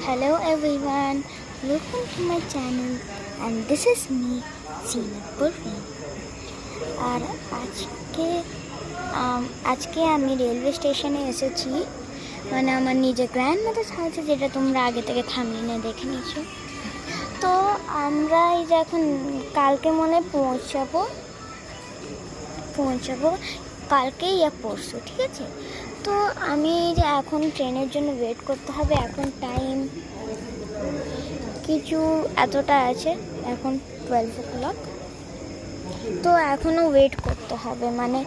Hello everyone, welcome to my channel and this is me, Zeenat Burhan. আর আজকে আমি railway স্টেশনে এসেছি, মানে আমার নিজের গ্র্যান্ডমাদার হাউসে, যেটা তোমরা আগে থেকে থাম্বনেইলে দেখে নিয়েছো। তো আমরা এই যে এখন কালকে মনে পৌঁছাবো কালকে ইয়া পরশু, ঠিক আছে। তো আমি যে এখন ট্রেনের জন্য ওয়েট করতে হবে। এখন টাইম কিছু এতটা আছে, এখন 12 o'clock। তো এখনও ওয়েট করতে হবে, মানে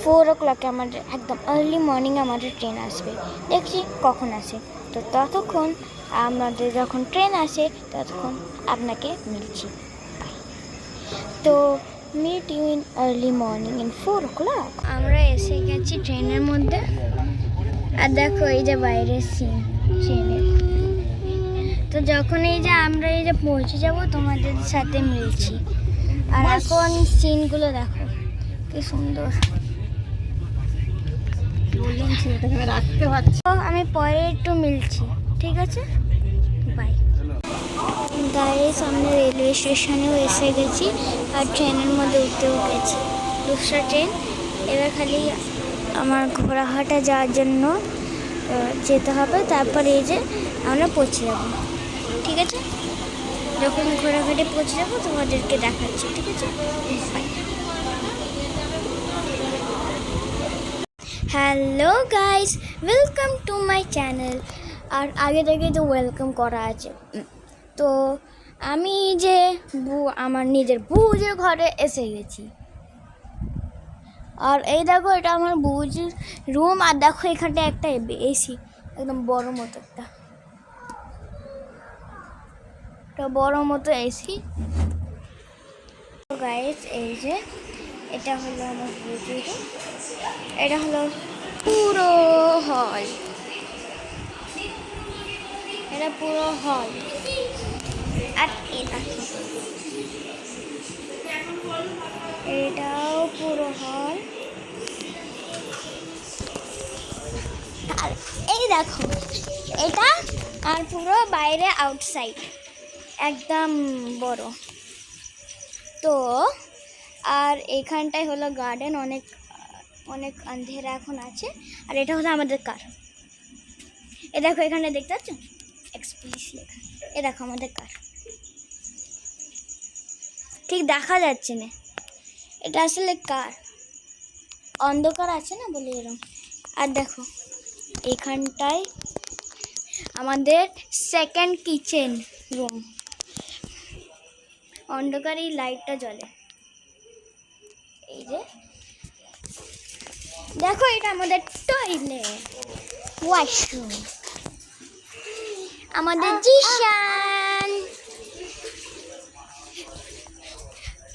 4 o'clock আমাদের একদম আর্লি মর্নিং আমাদের ট্রেন আসবে। দেখছি কখন আসে। তো ততক্ষণ আমাদের যখন ট্রেন আসে ততক্ষণ আপনাকে মিলছি। তো meet you in early morning in 4 o'clock। আমরা এসে গেছি ট্রেনের মধ্যে। আর দেখো এই যে বাইরের সিন ট্রেনের। তো যখন এই যে আমরা এই যে পৌঁছে যাব তোমাদের সাথে মিলছি। আর এখন সিনগুলো দেখো কি সুন্দর। তো আমি পরে একটু মিলছি, ঠিক আছে, বাই। গাইস, আমরা রেলওয়ে স্টেশনেও এসে গেছি আর ট্রেনের মধ্যে উঠতেও গেছি। দুসরা ট্রেন। এবার খালি আমার ঘোড়াহাটা যাওয়ার জন্য যেতে হবে, তারপরে এই যে আমরা পৌঁছে যাব, ঠিক আছে। যখন ঘোড়াঘাটে পৌঁছে যাবো তোমাদেরকে দেখাচ্ছি, ঠিক আছে। Hello guys, welcome to my channel. আর আগে থেকে তো ওয়েলকাম করা আছে। তো আমি যে আমার নিজের বুঝের ঘরে এসে গেছি। আর এই দেখো, এটা আমার বুঝের রুম। আর দেখো এখানটা একটা এসি, একদম বড় মতো একটা বড় মতো এসি। গাইস, এই যে এটা হলো আমার বুঝের রুম। এটা হলো পুরো হল, এটা পুরো হল। আর এটাও পুরো হল। আর এই দেখো এটা, আর পুরো বাইরে আউটসাইড একদম বড়। তো আর এখানটায় হলো গার্ডেন, অনেক অনেক আন্ধেরা এখন আছে। আর এটা হলো আমাদের কার। এ দেখো এখানে দেখতে পাচ্ছ এক্সপ্রেস লেখা। এ দেখো আমাদের কার, ঠিক দেখা যাচ্ছে না, এটা আসলে কার, অন্ধকার আছে না বলে এরকম। আর দেখো এখানটায় আমাদের সেকেন্ড কিচেন রুম, অন্ধকারে এই লাইটটা জ্বলে। এই যে দেখো এটা আমাদের টয়লেট, ওয়াশরুম, আমাদের জিশান।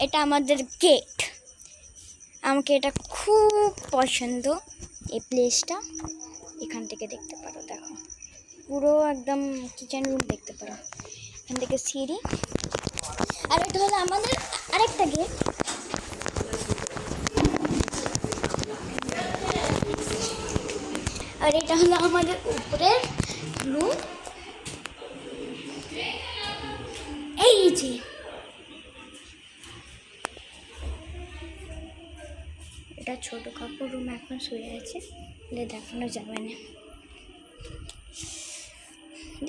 এটা আমাদের গেট। আমাকে এটা খুব পছন্দ, এই প্লেসটা। এখান থেকে দেখতে পারো, দেখো পুরো একদম কিচেন রুম দেখতে পারো। এখান থেকে সিঁড়ি। আর এটা হলো আমাদের আরেকটা গেট। আর এটা হলো আমাদের উপরের রুম। এই যে এটা ছোট কাকুর রুম, এখন শুয়ে আছে, দেখানো যাবে না।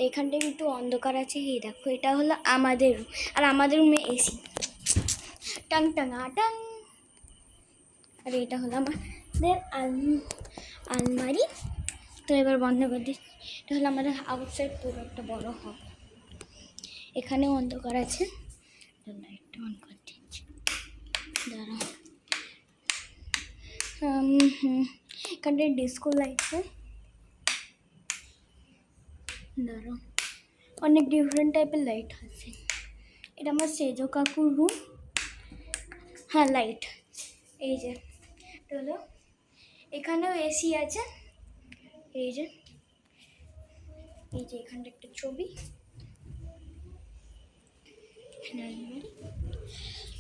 এখানটা একটু অন্ধকার আছে। এই দেখো এটা হলো আমাদের রুম। আর আমাদের রুমে এসি, টাং টাং আটাং। আর এটা হলো আমাদের আলমারি। তো এবার বন্ধ করে দিই। এটা হলো আমাদের আউটসাইড পুরো একটা বড় হল। এখানেও অন্ধকার আছে, লাইটটা অন করে দিচ্ছি, দাঁড়াও। এখানটায় ডিস্কো লাইট, দাঁড়াও, অনেক ডিফারেন্ট টাইপের লাইট আছে। এটা আমার সেজো কাকুর রুম। হ্যাঁ, লাইট এই যে হলো। এখানেও এসি আছে। এই যে এখানটা একটা ছবি।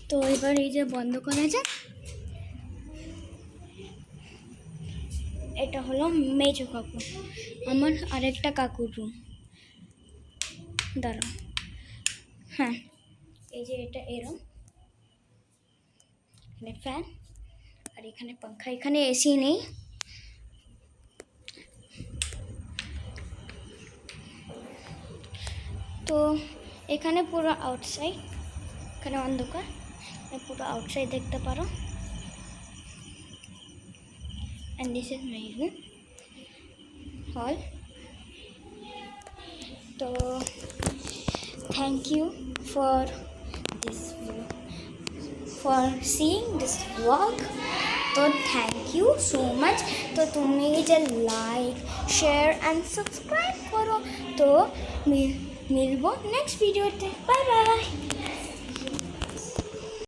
তো এবার এই যে বন্ধ করা যাক। এটা হলো মেজো কাকু, আমার আরেকটা কাকুর রুম। দাঁড়াও, হ্যাঁ এই যে এটা এরম, এখানে ফ্যান আর এখানে পাখা, এখানে এসি নেই। তো এখানে পুরো আউটসাইড, এখানে অন্ধকার, পুরো আউটসাইড দেখতে পারো। And this is my room হল। তো thank you for this, for seeing this blog. তো থ্যাংক ইউ সো মাচ। তো তুমি যে লাইক শেয়ার অ্যান্ড সাবস্ক্রাইব করো। তো মিলবো নেক্সট ভিডিওতে। Bye by.